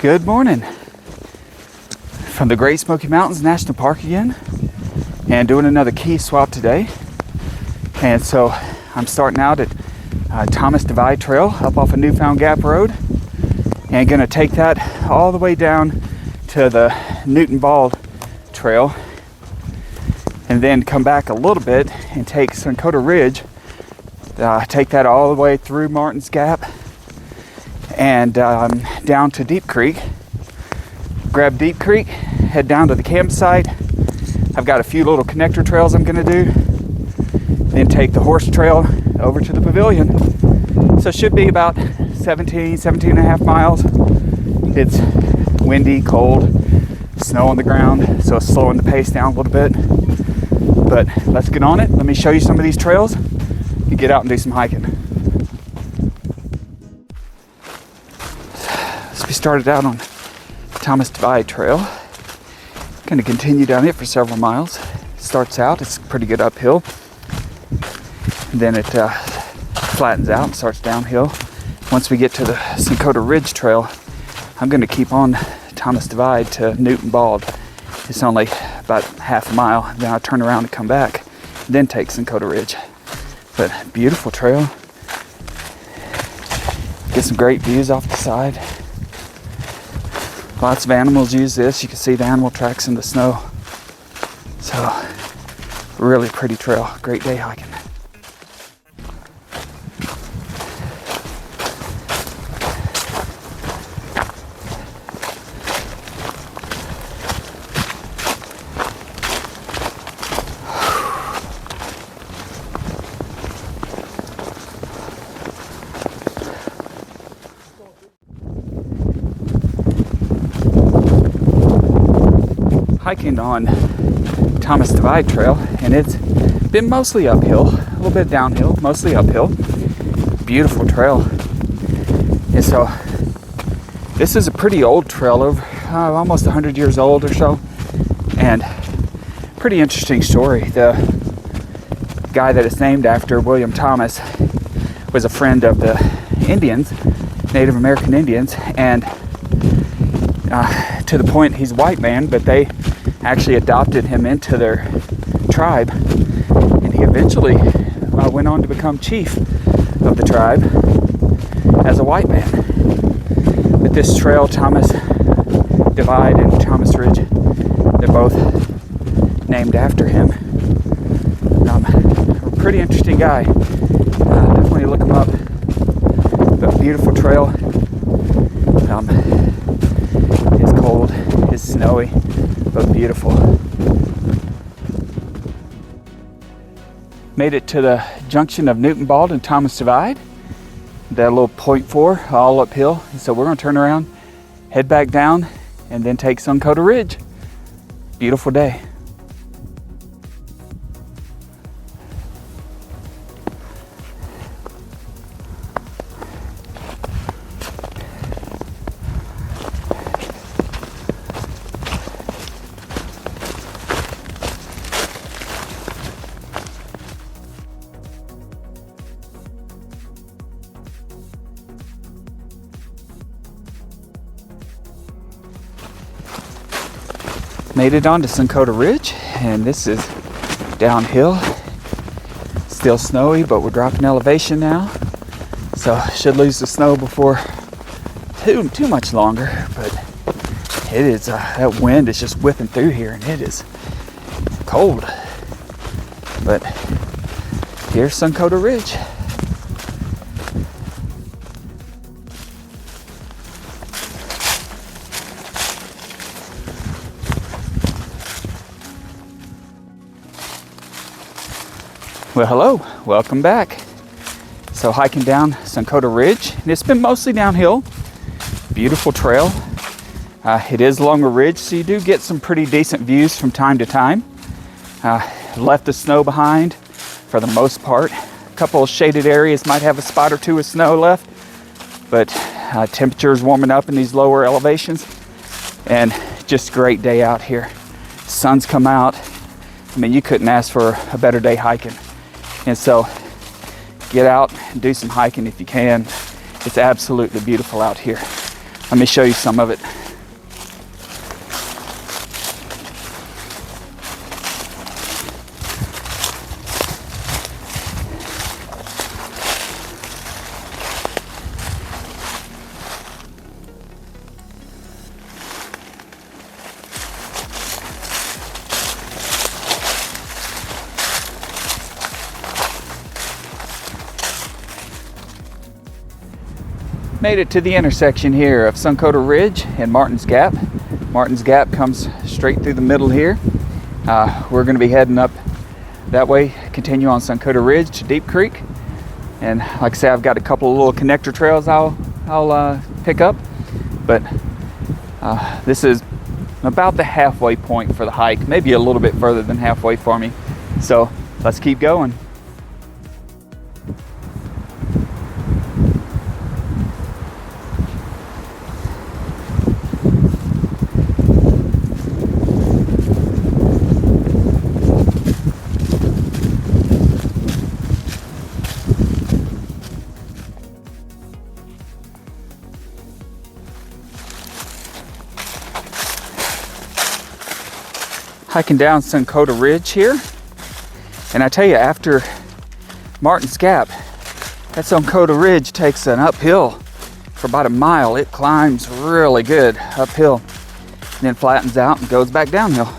Good morning from the Great Smoky Mountains National Park again, and doing another key swap today. And so I'm starting out at Thomas Divide Trail up off of Newfound Gap Road, and gonna take that all the way down to the Newton Bald Trail, and then come back a little bit and take Sunkota Ridge, take that all the way through Martin's Gap and down to Deep Creek. Grab Deep Creek, head down to the campsite. I've got a few little connector trails I'm gonna do, then take the horse trail over to the pavilion. So it should be about 17 and a half miles. It's windy, cold, snow on the ground, so it's slowing the pace down a little bit. But let's get on it. Let me show you some of these trails and get out and do some hiking. We started out on Thomas Divide Trail. Going to continue down it for several miles. Starts out, it's pretty good uphill. Then it flattens out and starts downhill. Once we get to the Sunkota Ridge Trail, I'm going to keep on Thomas Divide to Newton Bald. It's only about half a mile. Then I turn around and come back, then take Sunkota Ridge. But beautiful trail. Get some great views off the side. Lots of animals use this. You can see the animal tracks in the snow. So, really pretty trail. Great day hiking. Hiking on Thomas Divide Trail, and it's been mostly uphill, a little bit downhill, mostly uphill. Beautiful trail. And so this is a pretty old trail, over almost 100 years old or so, and pretty interesting story. The guy that it's named after, William Thomas, was a friend of the Indians, Native American Indians, and to the point he's a white man, but they actually adopted him into their tribe, and he eventually went on to become chief of the tribe as a white man. But this trail, Thomas Divide and Thomas Ridge, they're both named after him. A pretty interesting guy. Definitely look him up. But beautiful trail. It's cold, it's snowy, but beautiful. Made it to the junction of Newton Bald and Thomas Divide. That little .4 all uphill. So we're going to turn around, head back down, and then take Sunkota Ridge. Beautiful day. Made it onto Sunkota Ridge, and this is downhill. Still snowy, but we're dropping elevation now, so should lose the snow before too much longer. But it is that wind is just whipping through here, and it is cold. But here's Sunkota Ridge. Well, hello, welcome back. So hiking down Sunkota Ridge, and it's been mostly downhill. Beautiful trail. It is along a ridge, so you do get some pretty decent views from time to time. Left the snow behind for the most part. A couple of shaded areas might have a spot or two of snow left, but temperatures warming up in these lower elevations, and just a great day out here. Sun's come out. I mean, you couldn't ask for a better day hiking. And so get out and do some hiking if you can. It's absolutely beautiful out here. Let me show you some of it. Made it to the intersection here of Sunkota Ridge and Martin's Gap. Martin's Gap comes straight through the middle here. We're going to be heading up that way, continue on Sunkota Ridge to Deep Creek. And like I say, I've got a couple of little connector trails I'll pick up. But this is about the halfway point for the hike, maybe a little bit further than halfway for me. So let's keep going. Hiking down Sunkota Ridge here, and I tell you, after Martin's Gap, that Sunkota Ridge takes an uphill for about a mile. It climbs really good uphill and then flattens out and goes back downhill.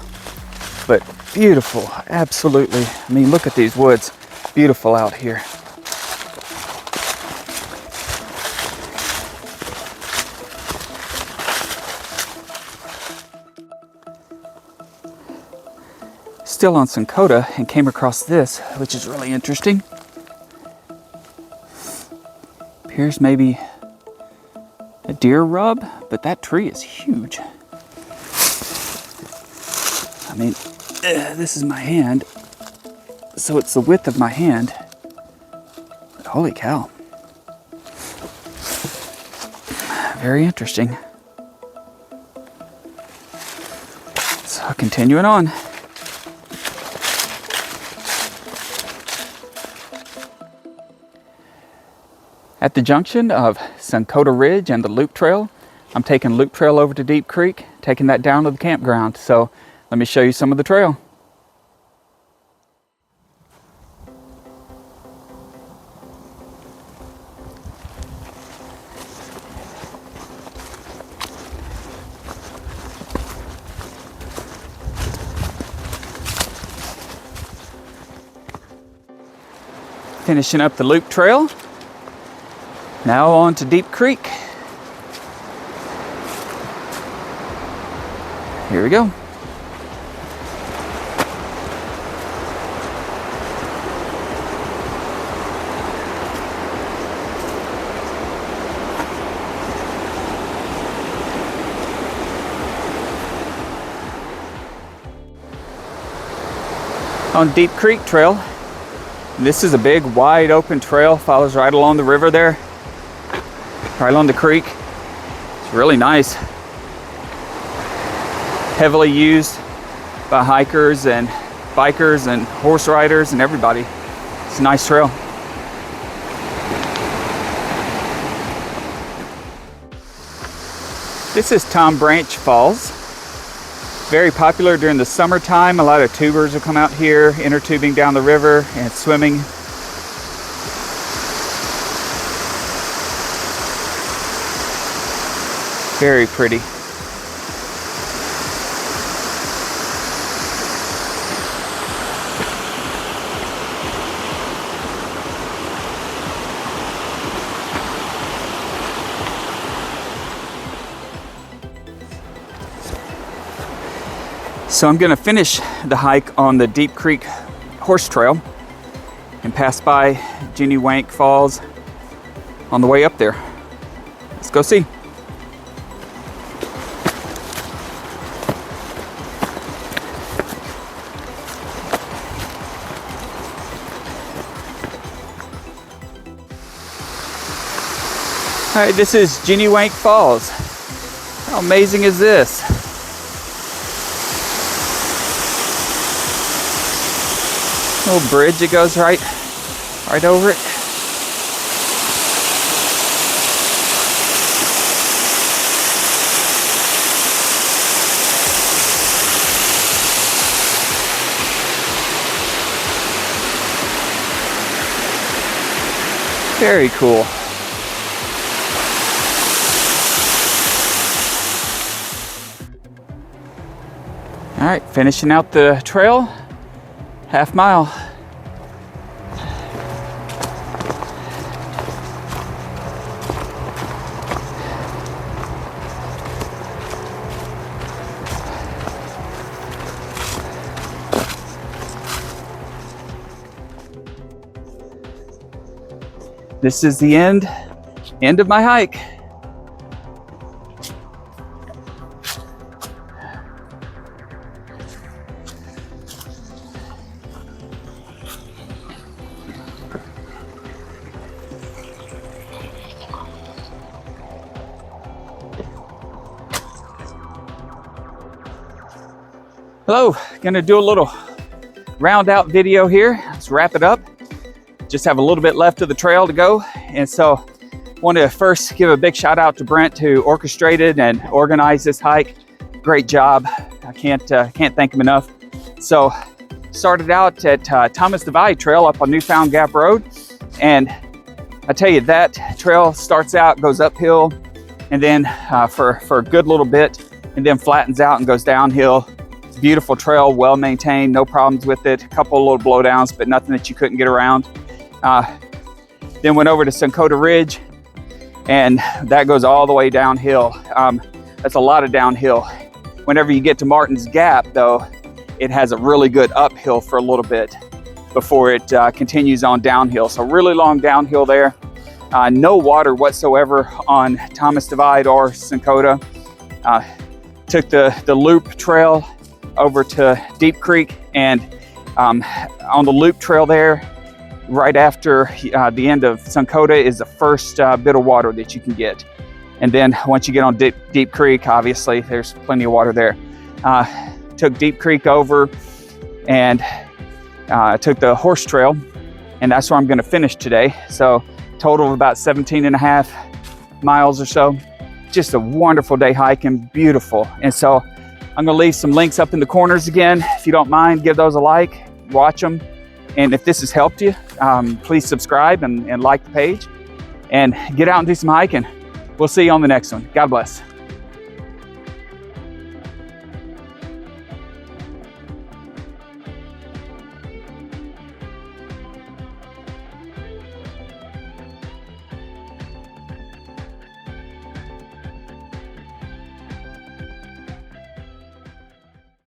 But beautiful, absolutely. I mean, look at these woods, beautiful out here. Still on Sunkota, and came across this, which is really interesting. Appears maybe a deer rub, but that tree is huge. I mean, this is my hand, so it's the width of my hand. But holy cow. Very interesting. So continuing on. At the junction of Sunkota Ridge and the Loop Trail, I'm taking Loop Trail over to Deep Creek, taking that down to the campground. So let me show you some of the trail. Finishing up the Loop Trail. Now on to Deep Creek. Here we go. On Deep Creek Trail, this is a big wide open trail, follows right along the river there. Right along the creek. It's really nice. Heavily used by hikers and bikers and horse riders and everybody. It's a nice trail. This is Tom Branch Falls. Very popular during the summertime. A lot of tubers will come out here, inner tubing down the river and swimming. Very pretty. So I'm going to finish the hike on the Deep Creek horse trail and pass by Juney Whank Falls on the way up there. Let's go see. All right, this is Juney Whank Falls. How amazing is this? Little bridge that goes right over it. Very cool. All right, finishing out the trail, half mile. This is the end of my hike. Hello, gonna do a little round out video here. Let's wrap it up. Just have a little bit left of the trail to go. And so want to first give a big shout out to Brent who orchestrated and organized this hike. Great job. I can't thank him enough. So started out at Thomas Divide Trail up on Newfound Gap Road. And I tell you, that trail starts out, goes uphill, and then for a good little bit, and then flattens out and goes downhill. Beautiful trail, well maintained, no problems with it. A couple of little blowdowns, but nothing that you couldn't get around. Then went over to Sunkota Ridge, and that goes all the way downhill. That's a lot of downhill. Whenever you get to Martin's Gap, though, it has a really good uphill for a little bit before it continues on downhill. So really long downhill there. No water whatsoever on Thomas Divide or Sunkota. Took the loop trail over to Deep Creek, and on the loop trail there, right after the end of Sunkota is the first bit of water that you can get. And then once you get on Deep Creek, obviously there's plenty of water there. Took Deep Creek over and took the horse trail, and that's where I'm gonna finish today. So total of about 17.5 miles or so. Just a wonderful day hiking, beautiful. And so I'm gonna leave some links up in the corners again. If you don't mind, give those a like, watch them. And if this has helped you, please subscribe and like the page and get out and do some hiking. We'll see you on the next one. God bless.